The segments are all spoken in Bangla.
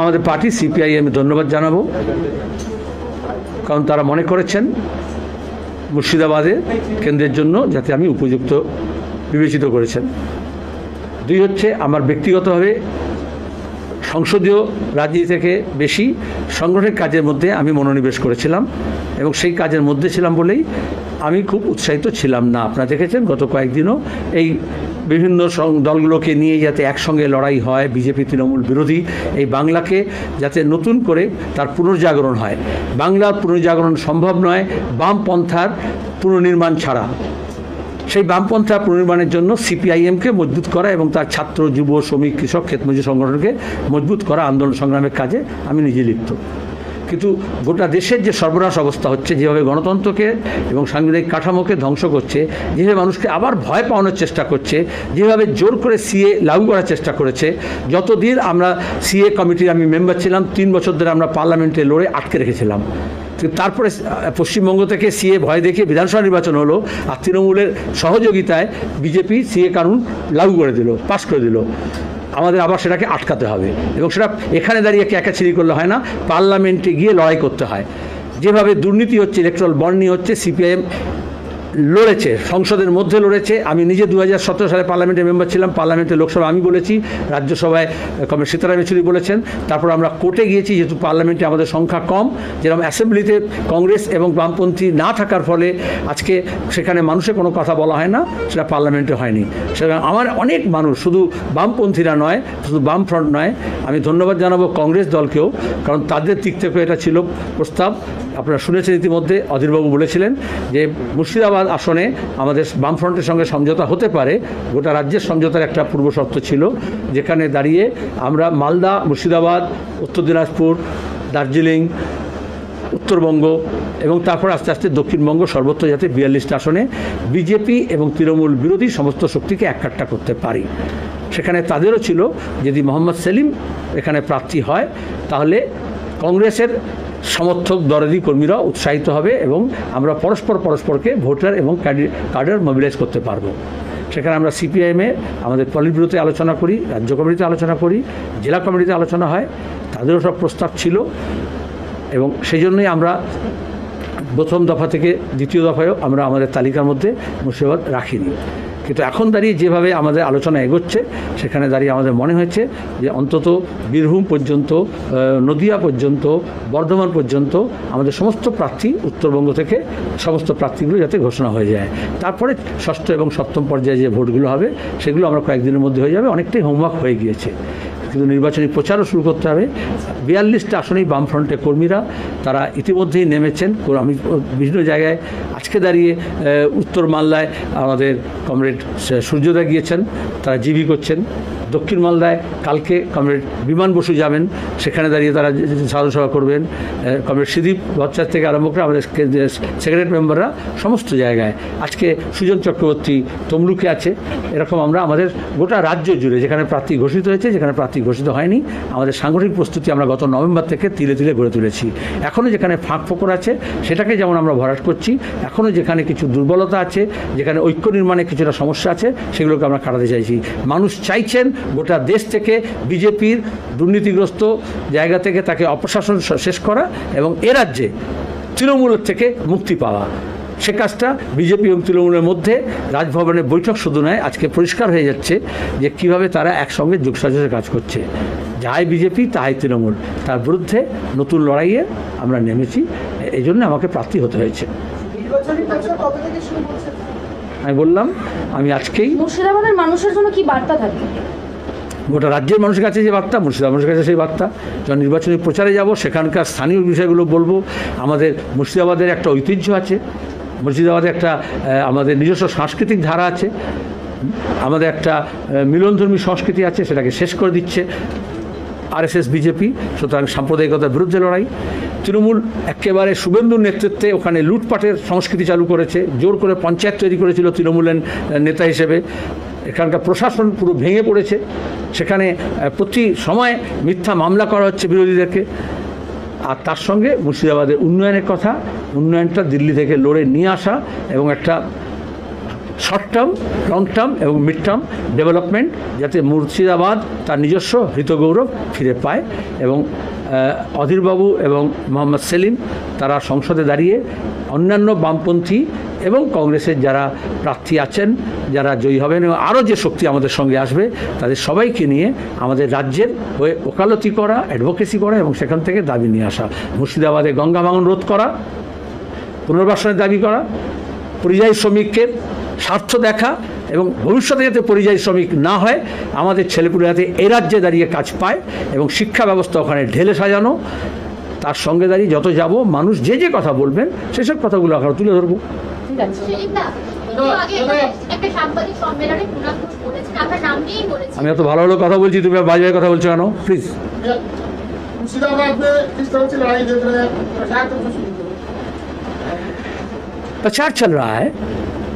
আমাদের পার্টি সিপিআইএম ধন্যবাদ জানাবো, কারণ তারা মনে করেছেন মুর্শিদাবাদে কেন্দ্রের জন্য যাতে আমি উপযুক্ত বিবেচিত করেছেন। দুই হচ্ছে আমার ব্যক্তিগতভাবে সংসদীয় রাজনীতি থেকে বেশি সাংগঠনিক কাজের মধ্যে আমি মনোনিবেশ করেছিলাম এবং সেই কাজের মধ্যে ছিলাম বলেই আমি খুব উৎসাহিত ছিলাম না। আপনারা দেখেছেন গত কয়েকদিনও এই বিভিন্ন দলগুলোকে নিয়ে যাতে একসঙ্গে লড়াই হয়, বিজেপি তৃণমূল বিরোধী এই বাংলাকে যাতে নতুন করে তার পুনর্জাগরণ হয়। বাংলার পুনর্জাগরণ সম্ভব নয় বামপন্থার পুনর্নির্মাণ ছাড়া। সেই বামপন্থা পুনর্নির্মাণের জন্য সিপিআইএমকে মজবুত করা এবং তার ছাত্র, যুব, শ্রমিক, কৃষক, ক্ষেতমজুর সংগঠনকে মজবুত করা আন্দোলন সংগ্রামের কাজে আমি নিজে লিপ্ত। কিন্তু গোটা দেশের যে সর্বনাশ অবস্থা হচ্ছে, যেভাবে গণতন্ত্রকে এবং সাংবিধানিক কাঠামোকে ধ্বংস করছে, যেভাবে মানুষকে আবার ভয় পাওয়ানোর চেষ্টা করছে, যেভাবে জোর করে সিএ লাগু করার চেষ্টা করেছে। যতদিন আমরা সিএ কমিটির আমি মেম্বার ছিলাম, 3 বছর ধরে আমরা পার্লামেন্টে লড়ে আটকে রেখেছিলাম। তারপরে পশ্চিমবঙ্গ থেকে সিএ ভয় দেখিয়ে বিধানসভা নির্বাচন হলো, আর তৃণমূলের সহযোগিতায় বিজেপি সিএ কানুন লাগু করে দিল, পাস করে দিল। আমাদের আবার সেটাকে আটকাতে হবে এবং সেটা এখানে দাঁড়িয়ে একাছিরি করলে হয় না, পার্লামেন্টে গিয়ে লড়াই করতে হয়। যেভাবে দুর্নীতি হচ্ছে, ইলেকট্রাল বন্ড নিয়ে হচ্ছে, সিপিআইএম লড়েছে, সংসদের মধ্যে লড়েছে। আমি নিজে 2017 সালে পার্লামেন্টের মেম্বার ছিলাম, পার্লামেন্টে লোকসভা আমি বলেছি, রাজ্যসভায় কমরেড সীতারাম ইয়েচুরি বলেছেন। তারপর আমরা কোর্টে গিয়েছি, যেহেতু পার্লামেন্টে আমাদের সংখ্যা কম, যেরকম অ্যাসেম্বলিতে কংগ্রেস এবং বামপন্থী না থাকার ফলে আজকে সেখানে মানুষের কোনো কথা বলা হয় না, সেটা পার্লামেন্টে হয়নি। সেটা আমার অনেক মানুষ, শুধু বামপন্থীরা নয়, শুধু বামফ্রন্ট নয়, আমি ধন্যবাদ জানাবো কংগ্রেস দলকেও, কারণ তাদের দিক থেকে এটা ছিল প্রস্তাব। আপনারা শুনেছেন ইতিমধ্যে অধীরবাবু বলেছিলেন যে মুর্শিদাবাদ আসনে আমাদের বামফ্রন্টের সঙ্গে সমঝোতা হতে পারে। গোটা রাজ্যের সমঝোতার একটা পূর্বশর্ত ছিল, যেখানে দাঁড়িয়ে আমরা মালদা, মুর্শিদাবাদ, উত্তর দিনাজপুর, দার্জিলিং, উত্তরবঙ্গ এবং তারপর আস্তে আস্তে দক্ষিণবঙ্গ সর্বত্র যাতে 42টা আসনে বিজেপি এবং তৃণমূল বিরোধী সমস্ত শক্তিকে এককাট্টা করতে পারি। সেখানে তাদেরও ছিল যদি মোহাম্মদ সেলিম এখানে প্রার্থী হয় তাহলে কংগ্রেসের সমর্থক দরদি কর্মীরা উৎসাহিত হবে এবং আমরা পরস্পরকে ভোটার এবং কাডার মোবিলাইজ করতে পারবো। সেখানে আমরা সিপিআইএমে আমাদের পলিট ব্যুরোতে আলোচনা করি, রাজ্য কমিটিতে আলোচনা করি, জেলা কমিটিতে আলোচনা হয়, তাদেরও সব প্রস্তাব ছিল এবং সেই জন্যই আমরা প্রথম দফা থেকে দ্বিতীয় দফায়ও আমরা আমাদের তালিকার মধ্যে মুর্শিদাবাদ রাখিনি। কিন্তু এখন দাঁড়িয়ে যেভাবে আমাদের আলোচনা এগোচ্ছে, সেখানে দাঁড়িয়ে আমাদের মনে হয়েছে যে অন্তত বীরভূম পর্যন্ত, নদিয়া পর্যন্ত, বর্ধমান পর্যন্ত আমাদের সমস্ত প্রার্থী উত্তরবঙ্গ থেকে সমস্ত প্রার্থীগুলো যাতে ঘোষণা হয়ে যায়। তারপরে ষষ্ঠ এবং সপ্তম পর্যায়ে যে ভোটগুলো হবে সেগুলো আমরা কয়েকদিনের মধ্যে হয়ে যাবে। অনেকটাই হোমওয়ার্ক হয়ে গিয়েছে, কিন্তু নির্বাচনী প্রচারও শুরু করতে হবে। 42টা আসনেই বামফ্রন্টের কর্মীরা তারা ইতিমধ্যেই নেমেছেন। আমি বিভিন্ন জায়গায় আজকে দাঁড়িয়ে উত্তর মালদায় আমাদের কমরেড সূর্যদা গিয়েছেন, তারা জিবি করছেন। দক্ষিণ মালদায় কালকে কমরেড বিমান বসু যাবেন, সেখানে দাঁড়িয়ে তারা সাধারণ সভা করবেন। কমরেড সুদীপ ভট্টাচার্য থেকে আরম্ভ করে আমাদের সেক্রেটারি মেম্বাররা সমস্ত জায়গায়। আজকে সুজন চক্রবর্তী তমলুকে আছে। এরকম আমরা আমাদের গোটা রাজ্য জুড়ে যেখানে প্রার্থী ঘোষিত হয়েছে, যেখানে প্রার্থী ঘোষিত হয়নি, আমাদের সাংগঠনিক প্রস্তুতি আমরা গত নভেম্বর থেকে তিলে তিলে গড়ে তুলেছি। এখনও যেখানে ফাঁক ফোকর আছে সেটাকে যেমন আমরা ভরাট করছি, এখনও যেখানে কিছু দুর্বলতা আছে, যেখানে ঐক্য নির্মাণে কিছুটা সমস্যা আছে, সেগুলোকে আমরা কাটাতে চাইছি। মানুষ চাইছেন গোটা দেশ থেকে বিজেপির দুর্নীতিগ্রস্ত জায়গা থেকে তাকে অপশাসন শেষ করা এবং এ রাজ্যে তৃণমূলের থেকে মুক্তি পাওয়া। সে কাজটা বিজেপি এবং তৃণমূলের মধ্যে রাজভবনের বৈঠক শুধু নয়, আজকে পরিষ্কার হয়ে যাচ্ছে যে কীভাবে তারা একসঙ্গে যোগসাজশে কাজ করছে। যাই বিজেপি তাই তৃণমূল, তার বিরুদ্ধে নতুন লড়াইয়ে আমরা নেমেছি। এই জন্য আমাকে প্রার্থী হতে হয়েছে। আমি বললাম আমি আজকেই মুর্শিদাবাদের মানুষের জন্য কি বার্তা থাকবে? গোটা রাজ্যের মানুষের কাছে যে বার্তা, মুর্শিদাবাদ মানুষের কাছে সেই বার্তা। যখন নির্বাচনী প্রচারে যাব সেখানকার স্থানীয় বিষয়গুলো বলবো। আমাদের মুর্শিদাবাদের একটা ঐতিহ্য আছে, মুর্শিদাবাদে একটা আমাদের নিজস্ব সাংস্কৃতিক ধারা আছে, আমাদের একটা মিলনধর্মী সংস্কৃতি আছে, সেটাকে শেষ করে দিচ্ছে আরএসএস বিজেপি। সুতরাং সাম্প্রদায়িকতার বিরুদ্ধে লড়াই। তৃণমূল একেবারে শুভেন্দুর নেতৃত্বে ওখানে লুটপাটের সংস্কৃতি চালু করেছে, জোর করে পঞ্চায়েত তৈরি করেছিল তৃণমূলের নেতা হিসেবে। এখানকার প্রশাসন পুরো ভেঙে পড়েছে, সেখানে প্রতি সময় মিথ্যা মামলা করা হচ্ছে বিরোধীদেরকে। আর তার সঙ্গে মুর্শিদাবাদের উন্নয়নের কথা, উন্নয়নটা দিল্লি থেকে লড়ে নিয়ে আসা এবং একটা শর্ট টার্ম, লং টার্ম এবং মিড টার্ম ডেভেলপমেন্ট, যাতে মুর্শিদাবাদ তার নিজস্ব হৃতগৌরব ফিরে পায়। এবং অধীরবাবু এবং মোহাম্মদ সেলিম তারা সংসদে দাঁড়িয়ে অন্যান্য বামপন্থী এবং কংগ্রেসের যারা প্রার্থী আছেন, যারা জয়ী হবেন এবং আরও যে শক্তি আমাদের সঙ্গে আসবে, তাদের সবাইকে নিয়ে আমাদের রাজ্যের হয়ে ওকালতি করা, অ্যাডভোকেসি করা এবং সেখান থেকে দাবি নিয়ে আসা। মুর্শিদাবাদে গঙ্গা ভাঙন রোধ করা, পুনর্বাসনের দাবি করা, পরিযায়ী শ্রমিকের স্বার্থ দেখা এবং ভবিষ্যতে যাতে পরিযায়ী শ্রমিক না হয়, আমাদের ছেলেপুলে যাতে এই রাজ্যে দাঁড়িয়ে কাজ পায় এবং শিক্ষা ব্যবস্থা ওখানে ঢেলে সাজানো। তার সঙ্গে দাঁড়িয়ে যত যাব মানুষ যে যে কথা বলবেন সেসব কথাগুলো আমরা তুলে ধরবো। ঠিক আছে। আমি এত ভালো ভালো কথা বলছি, তুমি বাজে বাজে কথা বলছো কেন? প্লিজ। प्रचार चल रहा है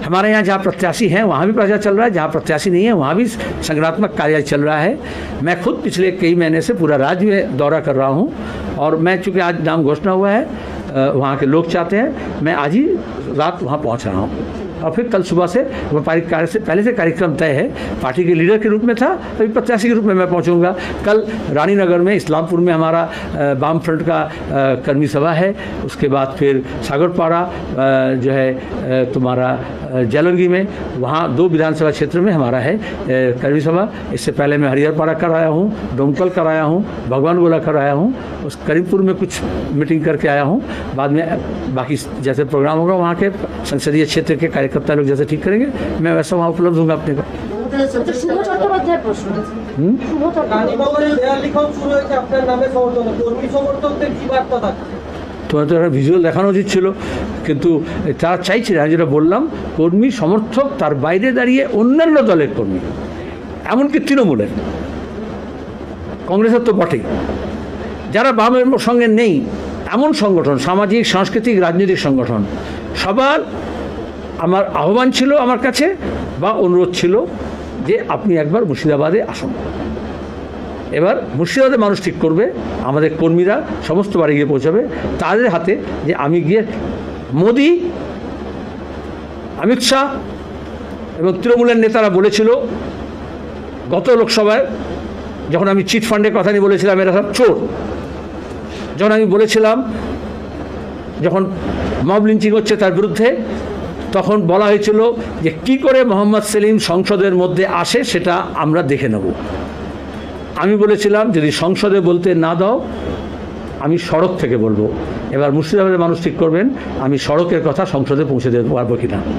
हमारे यहाँ, जहाँ प्रत्याशी हैं वहाँ भी प्रचार चल रहा है, जहाँ प्रत्याशी नहीं है वहाँ भी संगठनात्मक कार्य चल रहा है। मैं खुद पिछले कई महीने से पूरा राज्य में दौरा कर रहा हूँ और मैं चूँकि आज नाम घोषणा हुआ है, वहाँ के लोग चाहते हैं, मैं आज ही रात वहाँ पहुँच रहा हूँ और फिर कल सुबह से व्यापारिक कार्य से पहले से कार्यक्रम तय है। पार्टी के लीडर के रूप में था, अभी प्रत्याशी के रूप में मैं पहुंचूंगा। कल रानीनगर में, इस्लामपुर में हमारा वाम फ्रंट का कर्मी सभा है। उसके बाद फिर सागरपाड़ा जो है तुम्हारा जालंगी में, वहाँ 2 विधानसभा क्षेत्र में हमारा है कर्मी सभा। इससे पहले मैं हरिहरपाड़ा कराया हूँ, डोमकल कराया हूँ, भगवान गोला कराया हूँ, उस करीमपुर में कुछ मीटिंग करके आया हूँ। बाद में बाकी जैसे प्रोग्राम होगा वहाँ के संसदीय क्षेत्र के कार्यकर्ता लोग जैसे ठीक करेंगे, मैं वैसा वहाँ उपलब्ध हूँ अपने को। শুভ চট্টোপাধ্যায়ের প্রশ্ন। শুভ তোমার তো একটা ভিজুয়াল দেখানো উচিত ছিল, কিন্তু তারা চাইছে না। যেটা বললাম, কর্মী সমর্থক তার বাইরে দাঁড়িয়ে অন্যান্য দলের কর্মী, এমনকি তৃণমূলের, কংগ্রেসের তো বটেই, যারা বামের সঙ্গে নেই এমন সংগঠন, সামাজিক, সাংস্কৃতিক, রাজনৈতিক সংগঠন, সবার আমার আহ্বান ছিল আমার কাছে বা অনুরোধ ছিল যে আপনি একবার মুর্শিদাবাদে আসুন। এবার মুর্শিদাবাদে মানুষ ঠিক করবে, আমাদের কর্মীরা সমস্ত বাড়ি গিয়ে পৌঁছাবে তাদের হাতে, যে আমি গিয়ে মোদি, অমিত শাহ এবং তৃণমূলের নেতারা বলেছিল গত লোকসভায়, যখন আমি চিট ফান্ডের কথা নিয়ে বলেছিলাম এরা সব চোর, যখন আমি বলেছিলাম যখন মব লিঞ্চিং হচ্ছে তার বিরুদ্ধে, তখন বলা হয়েছিল যে কি করে মোহাম্মদ সেলিম সংসদের মধ্যে আসে সেটা আমরা দেখে নেব। আমি বলেছিলাম যদি সংসদে বলতে না দাও আমি সড়ক থেকে বলবো। এবার মুর্শিদাবাদের মানুষ ঠিক করবেন আমি সড়কের কথা সংসদে পৌঁছে দিতে পারবো কিনা।